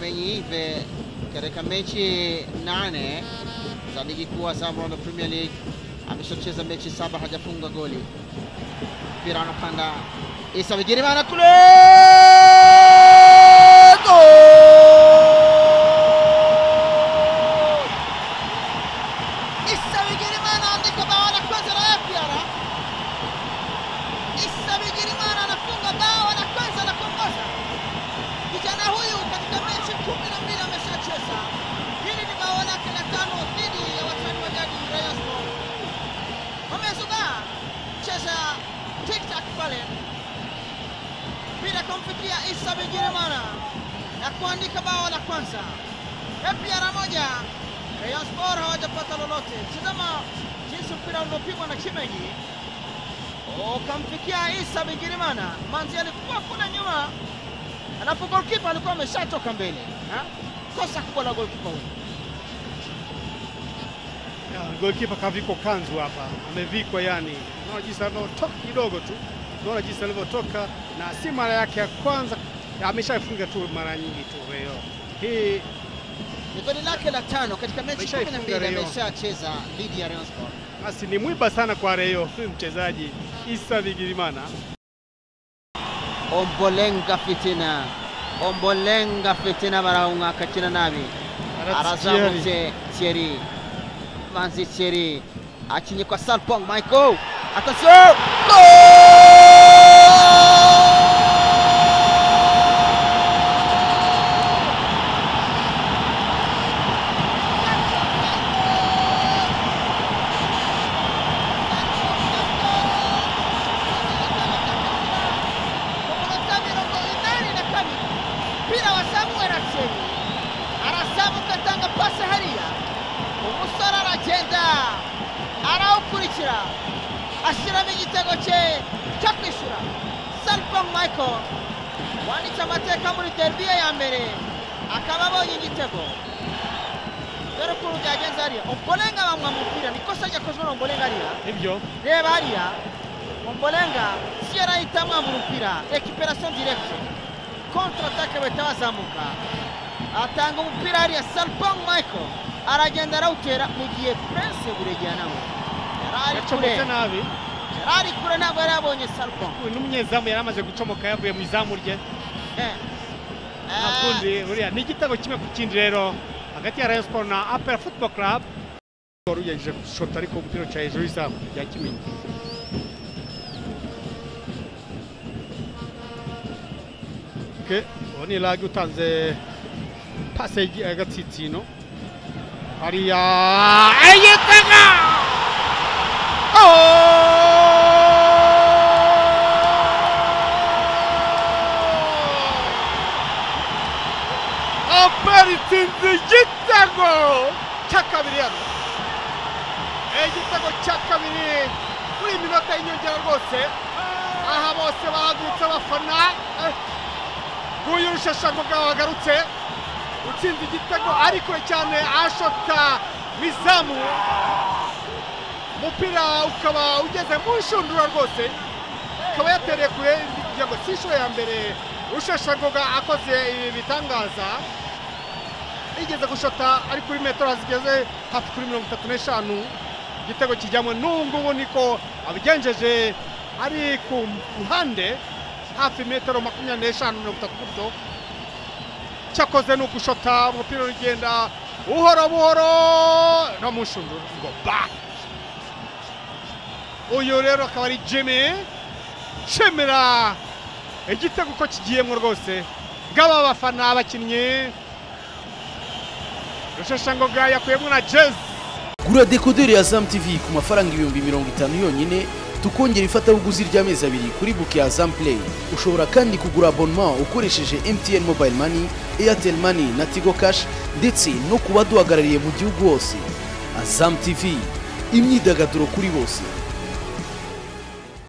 Kimenyi katika mechi 8 za ligi kuu Azam Rondo Premier League ameshacheza mechi 7 hajafunga goli. Mpira unapanda Issa Bigirimana kule Issa Bigirimana andika bao la kwanza la APR. Issa Bigirimana anafunga bao la kwanza la kuongoza. Kijana huyu katika mechi 12 ameshacheza. Hili ni bao lake la 5 dhidi ya watani wa jadi Rayon Sports. Wamezuga cheza tic-tac pale. Bila kumfikia Issa Bigirimana na kuandika bao la kwanza. APR 1 Rayon Sports hawajapata lolote. Tazama jinsi mpira uliopigwa na Kimenyi. Kamfikia Issa Bigirimana. Manzi alikuwa kule nyuma. Anapo goalkeeper alikuwa ameshatoka mbele. Kosa kubwa la goalkeeper huyo. Goalkeeper kaviko kanzu hapa. Amevikwa yani. Unaona jinsi anavyotoka kidogo tu. Unaona jinsi alivyotoka na si mara yake ya kwanza. Ameshafunga tu mara nyingi tu leo. Hii ni goli lake la 5 katika mechi 12 ameshacheza dhidi ya Rayon Sports. Basi ni mwiba sana kwa Rayon mchezaji Issa Bigirimana. Ombolenga fitina baraunga kachina nabi. Arazamute Thierry. Manzi Thierry. Achinye kwa Salpong Michael. Attention! Ashiramo igitego cye cyakwishyura. Salpong Michael wanditse amateka muri derby ya mbere akaba abonye igitego. Dore ko byagenze hariya Ombolenga bamwa mupira nikosa ryakozwe na Ombolenga hariya. Ibyo reba hariya Ombolenga siyara itamwa mu mupira récupération directe contre attaque batazamuka atanga umupira hariya. Salpong Michael aragenda arawutera mu gihe Prince Buregeya nawe yacomotse nabi. Ari kure ntabwo yari abonye Salpong. N'umunyezamu yari amaze gucomoka yavuye mu izamu rye. Nakundi uriya ni igitego kimwe ku kindi rero hagati ya Rayon Sports na APR Football Club. Yaje gushota ariko umupira cya hejuru y'izamu rya Kimenyi. Oni lagi utanze pase y'agatsitsino. Hariya ayitega! Aparitsinze igitego cya kabiri hano. Igitego cya kabiri kuri minota y'inyongera rwose. Aha bose bahagurutse abafana. Nguyu Rusheshangoga wagarutse utsinze igitego ariko cyane ashota mizamu. Umupira ukaba ugeze mu nshundura rwose. Ukaba yatereye kure igitego cy'inshuro ya mbere Rusheshangoga akoze ibi bitangaza. Igeze gushota ari kuri metero zigeze hafi kuri 35. Igitego kijyamo n'ubwo niko abigenjeje ari ku ruhande hafi metero 25 30. Cyakoze no gushota umupira ugenda buhoro buhoro no mu nshundura ngo ba. Uyu rero akaba ari Jimmy Shemera. Igitego ko kigiyemo rwose ngaba abafana abakinnyi. Rusheshangoga yakuyemo na jazz. Gura decoder ya Azam TV ku mafaranga 50 yonyine tukongera ifatabuguzi ry'amezi 2 kuri book ya Azam Play. Ushobora kandi kugura abonnement ukoresheje MTN Mobile Money, Airtel Money na Tigo Cash ndetse no kubaduhagarariye mu gihugu hose. Azam TV, imyidagaduro kuri bose.